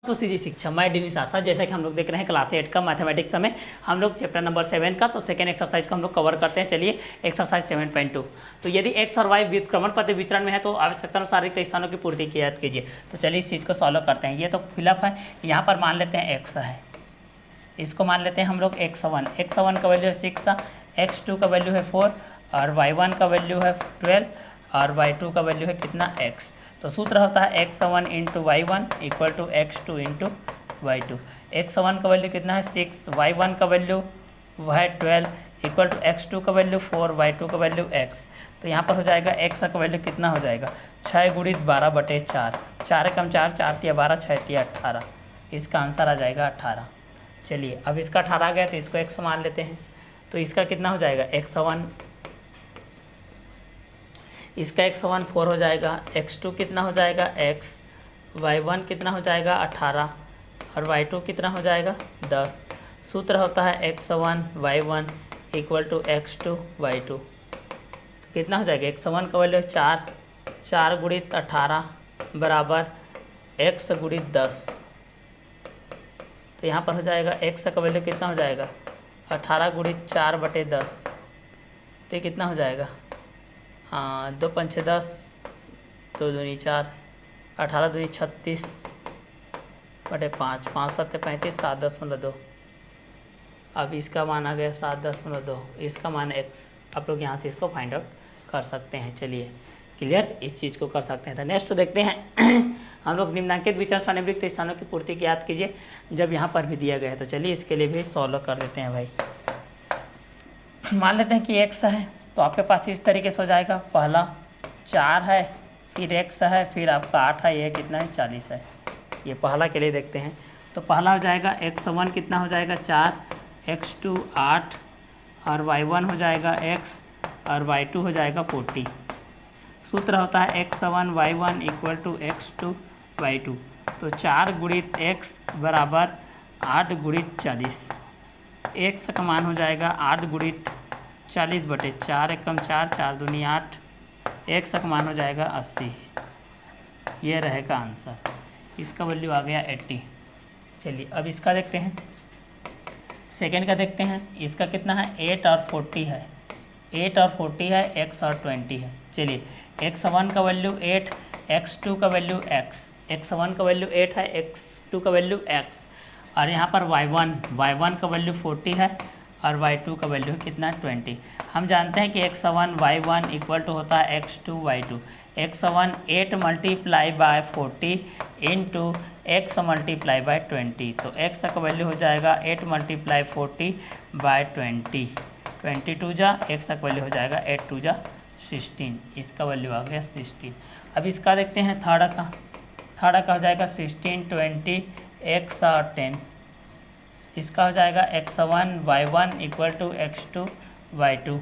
तो सीजी शिक्षा मैं डिनिस आशा। जैसा कि हम लोग देख रहे हैं क्लास 8 का मैथमेटिक्स में हम लोग चैप्टर नंबर 7 का तो सेकेंड एक्सरसाइज को हम लोग कवर करते हैं। चलिए एक्सरसाइज 7.2। तो यदि एक्स और वाई व्युत्क्रमण पथ विचरण में है तो आवश्यकता अनुसार रिक्त स्थानों की पूर्ति की याद कीजिए। तो चलिए इस चीज़ को सॉल्व करते हैं। ये तो फिलअप है, यहाँ पर मान लेते हैं एक्स है, इसको मान लेते हैं हम लोग x1 का वैल्यू है 6, x2 का वैल्यू है 4 और y1 का वैल्यू है 12 और y2 का वैल्यू है कितना x। तो सूत्र होता है x1 into y1 equal to x2 into y2। x1 का वैल्यू कितना है 6, y1 का वैल्यू है 12 इक्वल टू x2 का वैल्यू 4, y2 का वैल्यू x। तो यहाँ पर हो जाएगा x का वैल्यू कितना हो जाएगा 6 गुणित 12/4, 4 कम 4, 4 तिया 12, 6 तिया 18। इसका आंसर आ जाएगा 18। चलिए अब इसका 18 आ गया तो इसको x मान लेते हैं। तो इसका कितना हो जाएगा x1, इसका x1 4 हो जाएगा, x2 कितना हो जाएगा x, y1 कितना हो जाएगा 18 और y2 कितना हो जाएगा 10। सूत्र होता है x1 y1 equal to x2 y2। तो कितना हो जाएगा x1 का वैल्यू 4, 4 गुणित 18 बराबर x गुणित 10। तो यहाँ पर हो जाएगा x का वैल्यू कितना हो जाएगा 18 गुणित 4/10। तो कितना हो जाएगा 2 पंचे 10, 2 दूनी 4, 18 दूनी 36/5, 5 7 35, 7.2। अब इसका मान आ गया 7.2, इसका मान x। आप लोग यहाँ से इसको फाइंड आउट कर सकते हैं। चलिए क्लियर, इस चीज़ को कर सकते हैं। तो नेक्स्ट देखते हैं हम लोग निम्नांकित विचरण सारणीबद्ध स्थानों की पूर्ति की याद कीजिए जब यहाँ पर भी दिया गया है। तो चलिए इसके लिए भी सॉल्व कर देते हैं भाई। मान लेते हैं कि x है तो आपके पास इस तरीके से हो जाएगा, पहला 4 है, फिर x है, फिर आपका 8 है, ये कितना है 40 है। ये पहला के लिए देखते हैं। तो पहला हो जाएगा x1 कितना हो जाएगा 4, x2 8 और y1 हो जाएगा x और y2 हो जाएगा 40। सूत्र होता है x1 y1 equal to x2 y2। तो 4 गुणित x बराबर 8 गुणित 40। x का मान हो जाएगा 8 गुणित 40/4, 1 कम 4, 4 दूनी 8, x का मान हो जाएगा 80। ये रहेगा आंसर। इसका वैल्यू आ गया 80। चलिए अब इसका देखते हैं, सेकेंड का देखते हैं। इसका कितना है 8 और 40 है, 8 और 40 है, x और 20 है। चलिए x1 का वैल्यू 8, x2 का वैल्यू x, x1 का वैल्यू 8 है, x2 का वैल्यू x और यहाँ पर y1 का वैल्यू 40 है और y2 का वैल्यू कितना 20। हम जानते हैं कि x1 y1 इक्वल टू होता है x2 y2। x1 8 multiply by 40 into x multiply by 20। तो x का वैल्यू हो जाएगा 8 मल्टीप्लाई 40 बाय 20, 22 जा, x का वैल्यू हो जाएगा 8 2 जा 16। इसका वैल्यू आ गया 16। अब इसका देखते हैं थर्ड का हो जाएगा 16, 20, x और 10। इसका हो जाएगा x1 y1 equal to x2 y2।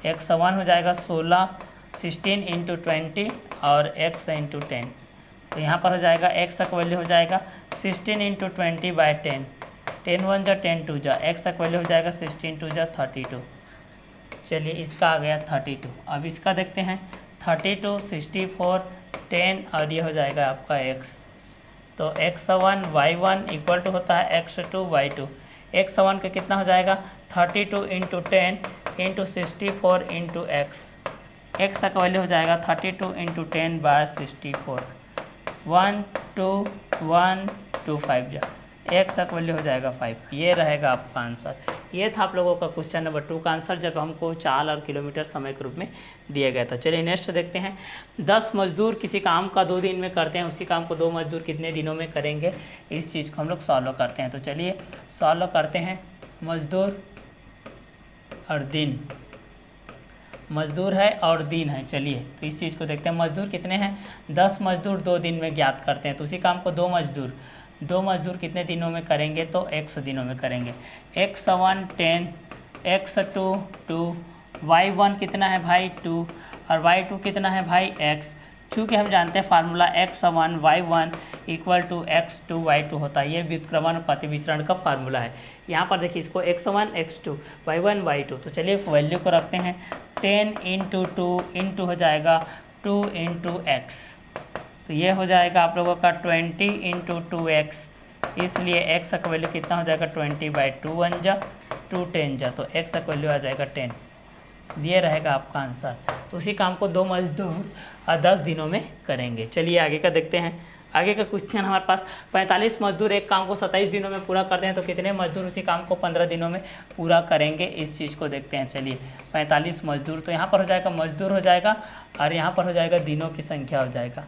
x1 हो जाएगा 16, 16 इंटू 20 और x इंटू 10। तो यहाँ पर हो जाएगा x का वैल्यू हो जाएगा 16 इंटू 20 बाय 10, 10 1 जा 10 2 जा, x का वैल्यू हो जाएगा 16 2 जा 32। चलिए इसका आ गया 32। अब इसका देखते हैं 32, 64, 10 और ये हो जाएगा आपका x। तो x1 y1 इक्वल टू होता है x2 y2। x1 का कितना हो जाएगा 32 इंटू 10 इंटू 64 इंटू x का वैल्यू हो जाएगा 32 इंटू 10 बाय 64, 1 2 1 2 5 जा, x का वैल्यू हो जाएगा 5। ये रहेगा आपका आंसर। ये था आप लोगों का क्वेश्चन नंबर 2 का आंसर जब हमको चाल और किलोमीटर समय के रूप में दिया गया था। चलिए नेक्स्ट देखते हैं। 10 मजदूर किसी काम का 2 दिन में करते हैं, उसी काम को 2 मजदूर कितने दिनों में करेंगे, इस चीज़ को हम लोग सॉल्व करते हैं। तो चलिए सॉल्व करते हैं। मजदूर और दिन, मजदूर है और दिन है। चलिए तो इस चीज़ को देखते हैं। मजदूर कितने हैं 10 मजदूर 2 दिन में ज्ञात करते हैं, तो उसी काम को 2 मजदूर कितने दिनों में करेंगे तो x दिनों में करेंगे। x1 10, x2 2, y1 कितना है भाई 2 और y2 कितना है भाई x। चूँकि हम जानते हैं formula x1 y1 equal to x2 y2 होता है, ये व्युत्क्रमण पथ विचरण का फार्मूला है। यहाँ पर देखिए इसको x1 x2 y1 y2। तो चलिए वैल्यू को रखते हैं 10 इंटू 2 इंटू हो जाएगा 2 इंटू x। तो ये हो जाएगा आप लोगों का 20 इंटू 2x, इसलिए x का वैल्यू कितना हो जाएगा 20/2 1 जा 2 10 जा, तो x का वैल्यू आ जाएगा 10। ये रहेगा आपका आंसर। तो उसी काम को 2 मजदूर 10 दिनों में करेंगे। चलिए आगे का देखते हैं। आगे का क्वेश्चन हमारे पास 45 मजदूर एक काम को 27 दिनों में पूरा करते हैं तो कितने मजदूर उसी काम को 15 दिनों में पूरा करेंगे, इस चीज़ को देखते हैं। चलिए 45 मजदूर, तो यहाँ पर हो जाएगा मजदूर हो जाएगा और यहाँ पर हो जाएगा दिनों की संख्या हो जाएगा।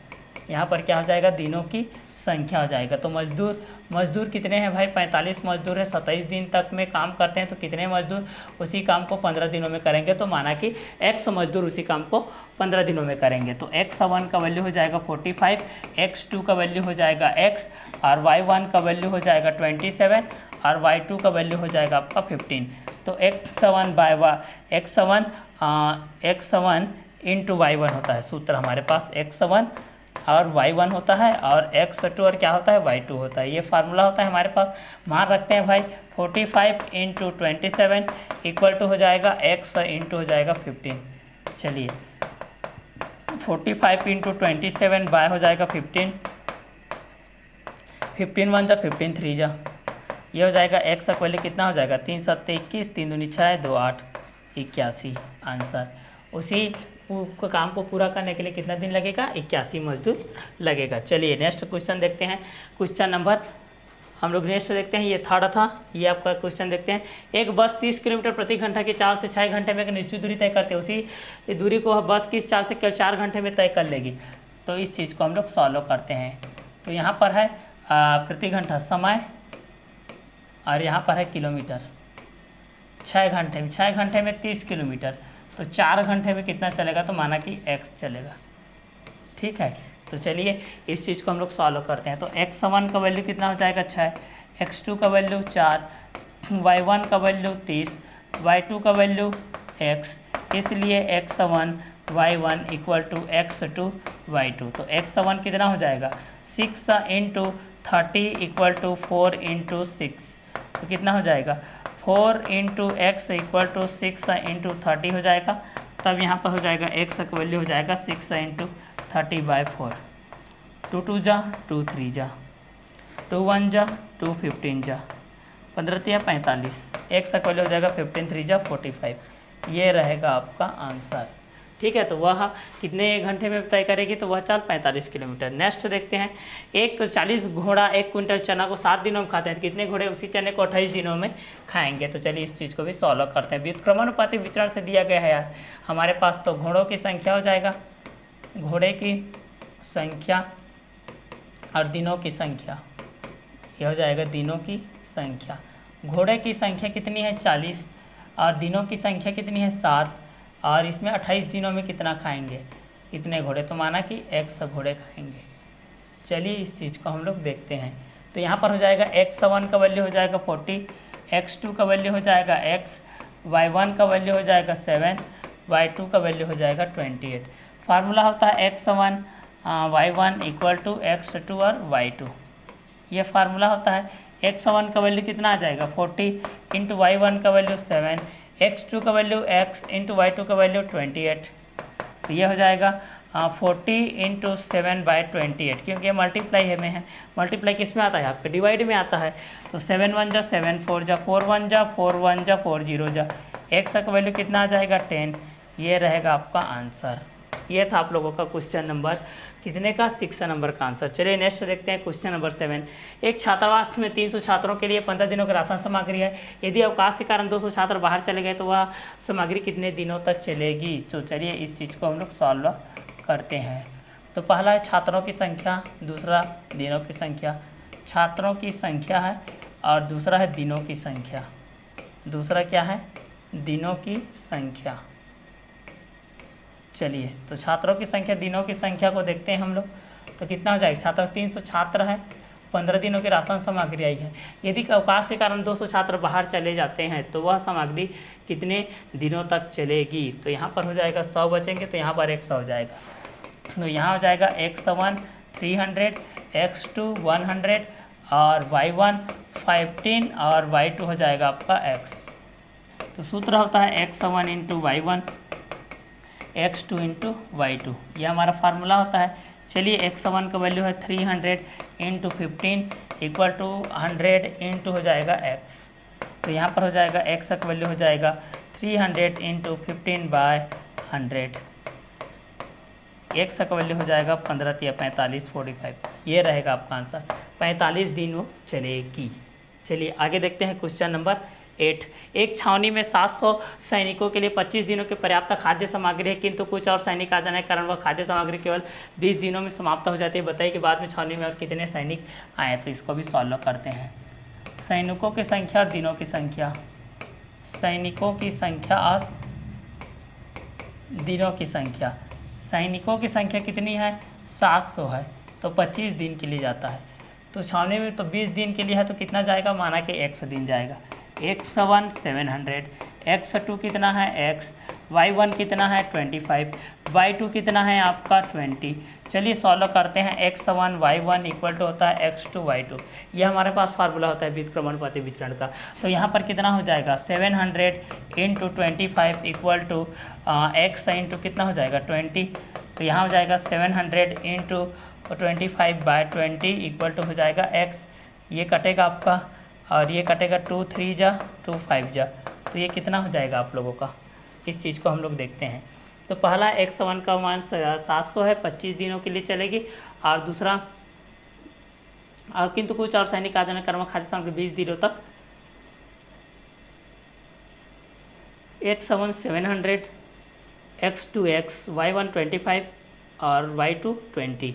यहाँ पर क्या हो जाएगा, दिनों की संख्या हो जाएगा। तो मजदूर कितने हैं भाई, 45 मजदूर है, 27 दिन तक में काम करते हैं तो कितने मजदूर उसी काम को 15 दिनों में करेंगे, तो माना कि x मजदूर उसी काम को 15 दिनों में करेंगे। तो x1 का वैल्यू हो जाएगा 45, x2 का वैल्यू हो जाएगा x और y1 का वैल्यू हो जाएगा 27 और y2 का वैल्यू हो जाएगा आपका 15। तो x7 इंटू y1 होता है सूत्र हमारे पास, x1 और y1 होता है और x2 और क्या होता है y2 होता है, ये फार्मूला होता है हमारे पास। मान रखते हैं भाई 45 इंटू 27 इक्वल टू हो जाएगा x इंटू हो जाएगा 15। चलिए 45 इंटू 27 बाय हो जाएगा 15, 15 1 जा 15 3 जा, ये हो जाएगा x का वैल्यू कितना हो जाएगा 3 7 21, 3 दूनी 6 2 8 81 आंसर। उसी काम को पूरा करने के लिए कितना दिन लगेगा, 81 मजदूर लगेगा। चलिए नेक्स्ट क्वेश्चन देखते हैं। क्वेश्चन नंबर हम लोग नेक्स्ट देखते हैं, ये थर्ड था, ये आपका क्वेश्चन देखते हैं। एक बस 30 किलोमीटर प्रति घंटा की 4 से 6 घंटे में एक निश्चित दूरी तय करते हैं, उसी दूरी को बस किस 4 से केवल 4 घंटे में तय कर लेगी। तो इस चीज़ को हम लोग सॉल्व करते हैं। तो यहाँ पर है प्रति घंटा समय और यहाँ पर है किलोमीटर। 6 घंटे में 30 किलोमीटर, तो 4 घंटे में कितना चलेगा, तो माना कि x चलेगा। ठीक है, तो चलिए इस चीज़ को हम लोग सॉल्व करते हैं। तो x1 का वैल्यू कितना हो जाएगा 6, x2 का वैल्यू 4, y1 का वैल्यू 30, y2 का वैल्यू x, इसलिए x1 y1 equal to x2 y2। तो x1 कितना हो जाएगा 6 इंटू 30 इक्वल टू 4 इंटू 6, तो कितना हो जाएगा 4 into x equal to 6 into 30 हो जाएगा। तब यहाँ पर हो जाएगा x का वैल्यू हो जाएगा 6 इंटू 30/4, 2 2 जा 2 3 जा 2 1 जा 2 15 जा 15 3 45, x का वैल्यू हो जाएगा 15 3 जा 45। ये रहेगा आपका आंसर। ठीक है, तो वह कितने घंटे में तय करेगी, तो वह चाल 45 किलोमीटर। नेक्स्ट देखते हैं, एक 40 घोड़ा 1 क्विंटल चना को 7 दिनों में खाते हैं, कितने घोड़े उसी चने को 28 दिनों में खाएंगे। तो चलिए इस चीज़ को भी सॉल्व करते हैं। व्युत्क्रमानुपाती विचरण से दिया गया है यार हमारे पास, तो घोड़ों की संख्या हो जाएगा, घोड़े की संख्या और दिनों की संख्या, यह हो जाएगा दिनों की संख्या। घोड़े की संख्या कितनी है 40 और दिनों की संख्या कितनी है 7, और इसमें 28 दिनों में कितना खाएंगे, कितने घोड़े, तो माना कि x घोड़े खाएंगे। चलिए इस चीज़ को हम लोग देखते हैं। तो यहाँ पर हो जाएगा x1 का वैल्यू हो जाएगा 40, x2 का वैल्यू हो जाएगा x, y1 का वैल्यू हो जाएगा 7, y2 का वैल्यू हो जाएगा 28। फार्मूला होता है x1 y1 equal to x2 और y2, ये फार्मूला होता है। x1 का वैल्यू कितना आ जाएगा 40 इंटू y1 का वैल्यू 7, x2 का वैल्यू x इंटू y2 का वैल्यू 28। तो ये हो जाएगा 40 इंटू 7/28, क्योंकि ये मल्टीप्लाई में है। मल्टीप्लाई किस में आता है आपके, डिवाइड में आता है। तो 7 1 जा 7 4 जा 4 1 जा 4 1 जा 4 0 जा, x का वैल्यू कितना आ जाएगा 10। ये रहेगा आपका आंसर। ये था आप लोगों का क्वेश्चन नंबर कितने का, 6 नंबर का आंसर। चलिए नेक्स्ट देखते हैं क्वेश्चन नंबर 7। एक छात्रावास में 300 छात्रों के लिए 15 दिनों की राशन सामग्री है। यदि अवकाश के कारण 200 छात्र बाहर चले गए तो वह सामग्री कितने दिनों तक चलेगी। तो चलिए इस चीज़ को हम लोग सॉल्व करते हैं। तो पहला है छात्रों की संख्या, दूसरा दिनों की संख्या। छात्रों की संख्या है और दूसरा है दिनों की संख्या। दूसरा क्या है, दिनों की संख्या। चलिए तो छात्रों की संख्या दिनों की संख्या को देखते हैं हम लोग। तो कितना हो जाएगा, छात्र 300 छात्र है, 15 दिनों की राशन सामग्री आई है। यदि अवकाश के कारण 200 छात्र बाहर चले जाते हैं तो वह सामग्री कितने दिनों तक चलेगी। तो यहाँ पर हो जाएगा 100 बचेंगे, तो यहाँ पर 100 हो जाएगा। तो यहाँ हो जाएगा x1 300, x2 100 और y1 15 और y2 हो जाएगा आपका x। तो सूत्र होता है x1 into y1 x2 into y2, यह हमारा फार्मूला होता है। चलिए x1 का वैल्यू है 300 इंटू 15 इक्वल टू 100 इंटू हो जाएगा x। तो यहाँ पर हो जाएगा x का वैल्यू हो जाएगा 300 इंटू 15 बाय 100। x का वैल्यू हो जाएगा 15 या 45 45। ये रहेगा आपका आंसर, 45 दिन वो चलेगी। चलिए आगे देखते हैं क्वेश्चन नंबर 8। एक छावनी में 700 सैनिकों के लिए 25 दिनों की पर्याप्त खाद्य सामग्री है, किंतु कुछ और सैनिक आ जाने के कारण वह खाद्य सामग्री केवल 20 दिनों में समाप्त हो जाती है। बताइए कि बाद में छावनी में और कितने सैनिक आए। तो इसको भी सॉल्व करते हैं। सैनिकों की संख्या और दिनों की संख्या, सैनिकों की संख्या और दिनों की संख्या। सैनिकों की संख्या कितनी है? 700 है, तो 25 दिन के लिए जाता है। तो छावनी में तो 20 दिन के लिए है, तो कितना जाएगा? माना कि 100 दिन जाएगा। x1 700, x2 कितना है? x, y1 कितना है? 25, y2 कितना है आपका? 20। चलिए सॉल्व करते हैं। x1 y1 इक्वल टू होता है x2 y2। ये हमारे पास फार्मूला होता है व्युत्क्रमणपति वितरण का। तो यहाँ पर कितना हो जाएगा? 700 into 25 equal to x into कितना हो जाएगा? 20। तो यहाँ हो जाएगा 700 इंटू 25 बाय 20 इक्वल टू हो जाएगा x। ये कटेगा आपका और ये कटेगा 2 3 जा 2 5 जा। तो ये कितना हो जाएगा आप लोगों का? इस चीज़ को हम लोग देखते हैं। तो पहला x1 का मान 700 है, 25 दिनों के लिए चलेगी। और दूसरा किंतु कुछ और सैनिक आ जाने कर्म खाद्य सामग्री 20 दिनों तक। x1 700, x2 x, y1 25 और y2 20।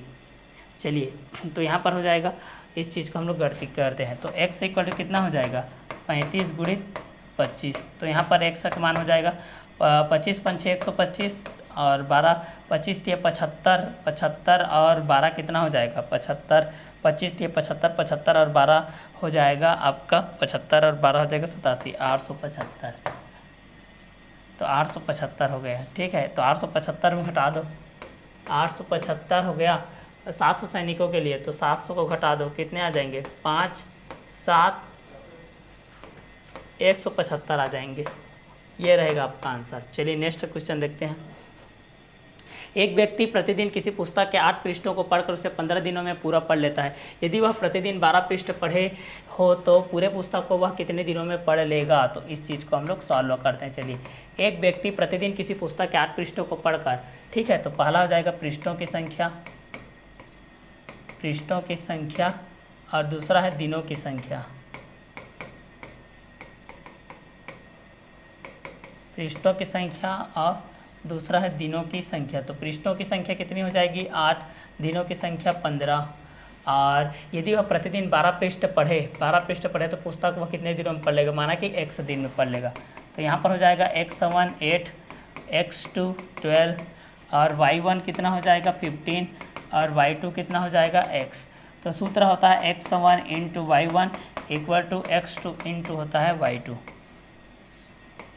चलिए तो यहाँ पर हो जाएगा, इस चीज़ को हम लोग गणती करते हैं। तो x इक्वल टू कितना हो जाएगा? 35 गुणित 25। तो यहाँ पर x का मान हो जाएगा 25 पंचे 125 और 12 25 × 75 75 और 12 कितना हो जाएगा? 75। 25 × 75 75 और 12 हो जाएगा आपका 75 और 12 हो जाएगा 87, 875। तो 875 हो गया। ठीक है, तो 875 में घटा दो, 875 हो गया 700 सैनिकों के लिए। तो 700 को घटा दो, कितने आ जाएंगे? 5 7 175 आ जाएंगे। ये रहेगा आपका आंसर। चलिए नेक्स्ट क्वेश्चन देखते हैं। एक व्यक्ति प्रतिदिन किसी पुस्तक के 8 पृष्ठों को पढ़कर उसे 15 दिनों में पूरा पढ़ लेता है। यदि वह प्रतिदिन 12 पृष्ठ पढ़े हो तो पूरे पुस्तक को वह कितने दिनों में पढ़ लेगा? तो इस चीज़ को हम लोग सॉल्व करते हैं। चलिए, एक व्यक्ति प्रतिदिन किसी पुस्तक के 8 पृष्ठों को पढ़कर, ठीक है, तो पहला हो जाएगा पृष्ठों की संख्या, पृष्ठों की संख्या, और दूसरा है दिनों की संख्या, पृष्ठों की संख्या, और दूसरा है दिनों की संख्या। तो पृष्ठों की संख्या कितनी हो जाएगी? 8, दिनों की संख्या 15। और यदि वह प्रतिदिन 12 पृष्ठ पढ़े तो पुस्तक वह कितने दिनों में पढ़ लेगा? माना कि 100 दिन में पढ़ लेगा। तो यहाँ पर हो जाएगा x1 8, x2 12 और y1 कितना हो जाएगा? 15 और y2 कितना हो जाएगा? x। तो सूत्र होता है x1 into y1 equal to x2 into होता है y2।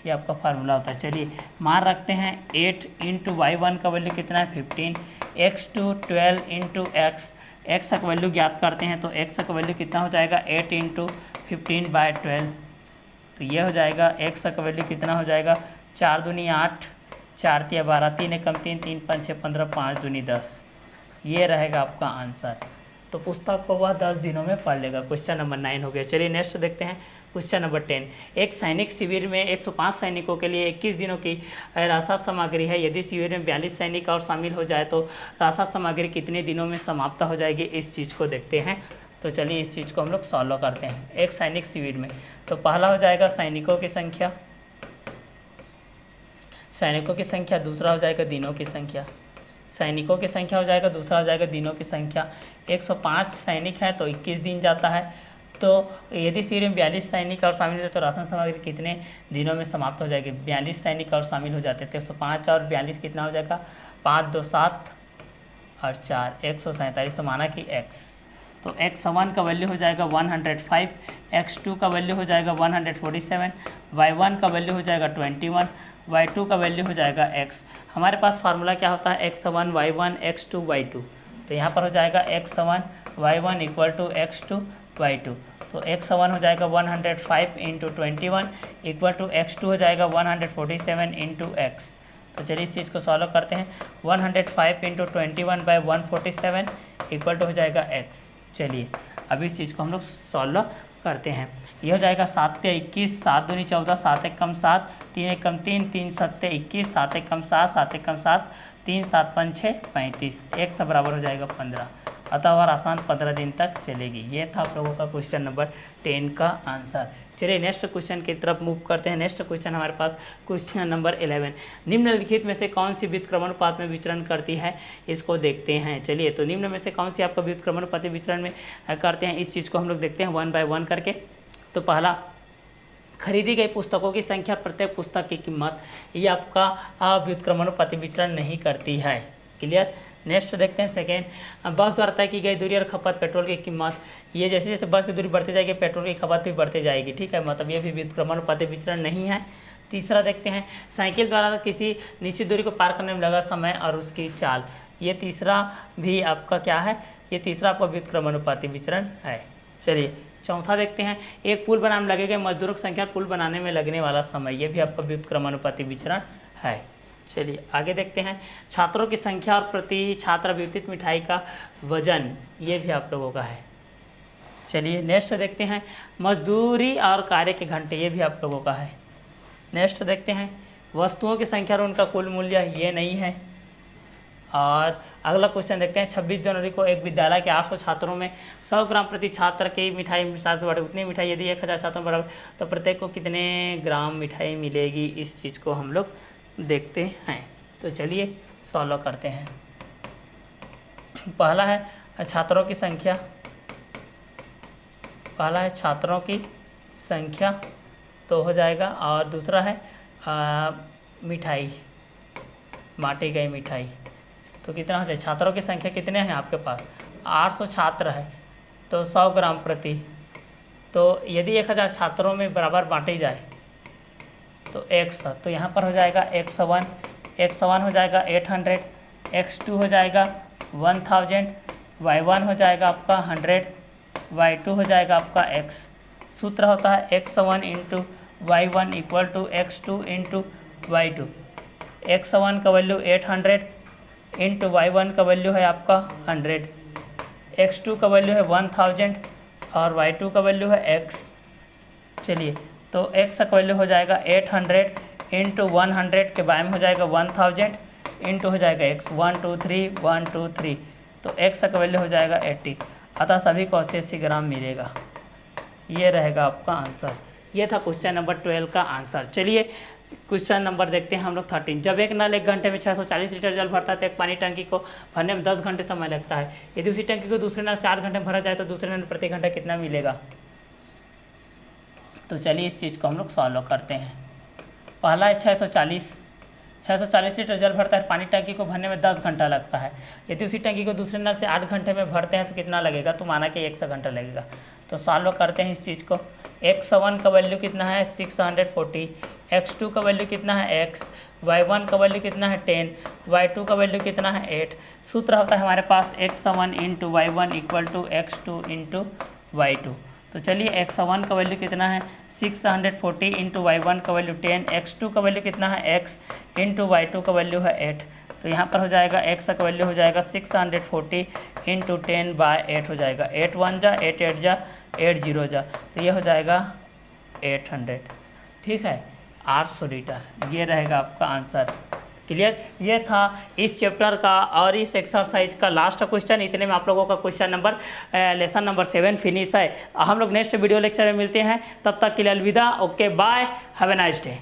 ये आपका फार्मूला होता है। चलिए मान रखते हैं 8 इंटू y1 का वैल्यू कितना है? 15, x2 12 इंटू x का वैल्यू ज्ञात करते हैं। तो x का वैल्यू कितना हो जाएगा? 8 इंटू 15 बाय 12। तो ये हो जाएगा x का वैल्यू कितना हो जाएगा? 4 दूनी 8, 4 तिया 12, 3 एकम 3, 3 5 6 15, 5 दूनी 10। ये रहेगा आपका आंसर। तो पुस्तक को वह 10 दिनों में पढ़ लेगा। क्वेश्चन नंबर 9 हो गया। चलिए नेक्स्ट देखते हैं क्वेश्चन नंबर 10। एक सैनिक शिविर में 105 सैनिकों के लिए 21 दिनों की राशद सामग्री है। यदि शिविर में 42 सैनिक और शामिल हो जाए तो राशद सामग्री कितने दिनों में समाप्त हो जाएगी? इस चीज़ को देखते हैं। तो चलिए इस चीज़ को हम लोग सॉल्व करते हैं। एक सैनिक शिविर में, तो पहला हो जाएगा सैनिकों की संख्या, दूसरा हो जाएगा दिनों की संख्या, सैनिकों की संख्या हो जाएगा, दूसरा हो जाएगा दिनों की संख्या। 105 सैनिक है तो 21 दिन जाता है। तो यदि शिविर में 42 सैनिक और शामिल हो जाए तो राशन सामग्री कितने दिनों में समाप्त हो जाएगी? 42 सैनिक और शामिल हो जाते हैं तो 105 और 42 कितना हो जाएगा? 5 2 7 और 4 147। तो माना कि x। तो x1 का वैल्यू हो जाएगा 105, x2 का वैल्यू हो जाएगा 147, y1 का वैल्यू हो जाएगा 21, y2 का वैल्यू हो जाएगा x। हमारे पास फार्मूला क्या होता है? x1 y1 x2 y2। तो यहाँ पर हो जाएगा x1 y1 equal to x2 y2। तो x1 हो जाएगा 105 इंटू 21 इक्वल टू x2 हो जाएगा 147 इंटू x। तो चलिए इस चीज़ को सॉल्व करते हैं। 105 इंटू 21/147 इक्वल टू हो जाएगा x। चलिए अब इस चीज़ को हम लोग सॉल्व करते हैं। ये हो जाएगा 7 × 21, 7 दूनी 14, 7 × 7, 3 × 3, 3 × 7 21, 7 × 7, 7 × 7, 3 7 5 6 35, एक सब बराबर हो जाएगा 15। अतः और आसान 15 दिन तक चलेगी। ये था आप लोगों का क्वेश्चन नंबर 10 का आंसर। चलिए नेक्स्ट क्वेश्चन की तरफ मूव करते हैं। नेक्स्ट क्वेश्चन हमारे पास क्वेश्चन नंबर 11। निम्नलिखित में से कौन सी व्युत्क्रमानुपात में विचरण करती है, इसको देखते हैं। चलिए तो निम्न में से कौन सी आपका व्युत्क्रमानुपाती विचरण में करते हैं, इस चीज़ को हम लोग देखते हैं 1 बाय 1 करके। तो पहला, खरीदी गई पुस्तकों की संख्या प्रत्येक पुस्तक की कीमत, ये आपका व्युत्क्रमानुपाती विचरण नहीं करती है। क्लियर। नेक्स्ट देखते हैं सेकेंड, बस द्वारा तय की गई दूरी और खपत पेट्रोल की कीमत, ये जैसे जैसे बस की दूरी बढ़ती जाएगी पेट्रोल की खपत भी बढ़ती जाएगी। ठीक है, मतलब ये भी व्युत्क्रमानुपाती विचरण नहीं है। तीसरा देखते हैं, साइकिल द्वारा किसी निश्चित दूरी को पार करने में लगा समय और उसकी चाल, ये तीसरा भी आपका क्या है, ये तीसरा आपका व्युत्क्रमानुपाती विचरण है। चलिए चौथा देखते हैं, एक पुल बनाने में लगे गए मजदूरों की संख्या, पुल बनाने में लगने वाला समय, ये भी आपका व्युत्क्रमानुपाती विचरण है। चलिए आगे देखते हैं, छात्रों की संख्या और प्रति छात्र वितरित मिठाई का वजन, ये भी आप लोगों का है। चलिए नेक्स्ट देखते हैं, मजदूरी और कार्य के घंटे, ये भी आप लोगों का है। नेक्स्ट देखते हैं, वस्तुओं की संख्या और उनका कुल मूल्य, ये नहीं है। और अगला क्वेश्चन देखते हैं, 26 जनवरी को एक विद्यालय के 800 छात्रों में 100 ग्राम प्रति छात्र की मिठाई मिठाई से उतनी मिठाई यदि 1000 छात्रों बराबर, तो प्रत्येक को कितने ग्राम मिठाई मिलेगी, इस चीज़ को हम लोग देखते हैं। तो चलिए सॉल्व करते हैं। पहला है छात्रों की संख्या, पहला है छात्रों की संख्या तो हो जाएगा, और दूसरा है मिठाई, बांटी गई मिठाई, तो कितना हो जाए, छात्रों की संख्या कितने हैं आपके पास, 800 छात्र है तो 100 ग्राम प्रति, तो यदि 1000 छात्रों में बराबर बांटी जाए तो 100, तो यहाँ पर हो जाएगा 101, 101 हो जाएगा 800, x2 हो जाएगा 1000, y1 हो जाएगा आपका 100, y2 हो जाएगा आपका x। सूत्र होता है x1 into y1 equal to x2 into y2। x1 का वैल्यू 800 इंटू y1 का वैल्यू है आपका 100, x2 का वैल्यू है 1000 और y2 का वैल्यू है x। चलिए तो x का वैल्यू हो जाएगा 800 इंटू 100 के बारे में हो जाएगा 1000 इंटू हो जाएगा x, 1 2 3 1 2 3, तो x का वैल्यू हो जाएगा 80। अतः सभी को 80 ग्राम मिलेगा। ये रहेगा आपका आंसर। ये था क्वेश्चन नंबर 12 का आंसर। चलिए क्वेश्चन नंबर देखते हैं हम लोग 13। जब एक नल 1 घंटे में 640 लीटर जल भरता है तो एक पानी टंकी को भरने में 10 घंटे समय लगता है। यदि उसी टंकी को दूसरे नल से 8 घंटे में भरा जाए तो दूसरे नल प्रति घंटा कितना मिलेगा। तो चलिए इस चीज़ को हम लोग सॉल्व करते हैं। पहला है 640 लीटर जल भरता है, पानी टंकी को भरने में 10 घंटा लगता है। यदि उसी टंकी को दूसरे नल से 8 घंटे में भरते हैं तो कितना लगेगा, तो माना कि 100 घंटा लगेगा। तो सॉल्व करते हैं इस चीज़ को। x1 का वैल्यू कितना है 640, x2 का वैल्यू कितना है x, y1 का वैल्यू कितना है 10, y2 का वैल्यू कितना है 8। सूत्र होता है हमारे पास x1 into y1 equal to x2 into y2। तो चलिए x1 का वैल्यू कितना है 640 इंटू y1 का वैल्यू 10, x2 का वैल्यू कितना है x इंटू y2 का वैल्यू है 8। तो यहाँ पर हो जाएगा x का वैल्यू हो जाएगा 640 इंटू 10 बाय 8 हो जाएगा, 8 1 जा 8 8 जा 8 0 जा, तो ये हो जाएगा 800। ठीक है, 800 लीटर, ये रहेगा आपका आंसर। क्लियर। ये था इस चैप्टर का और इस एक्सरसाइज का लास्ट क्वेश्चन। इतने में आप लोगों का question number lesson number 7 finish है। हम लोग नेक्स्ट वीडियो लेक्चर में मिलते हैं, तब तक के लिए अलविदा। Okay bye, have a nice day.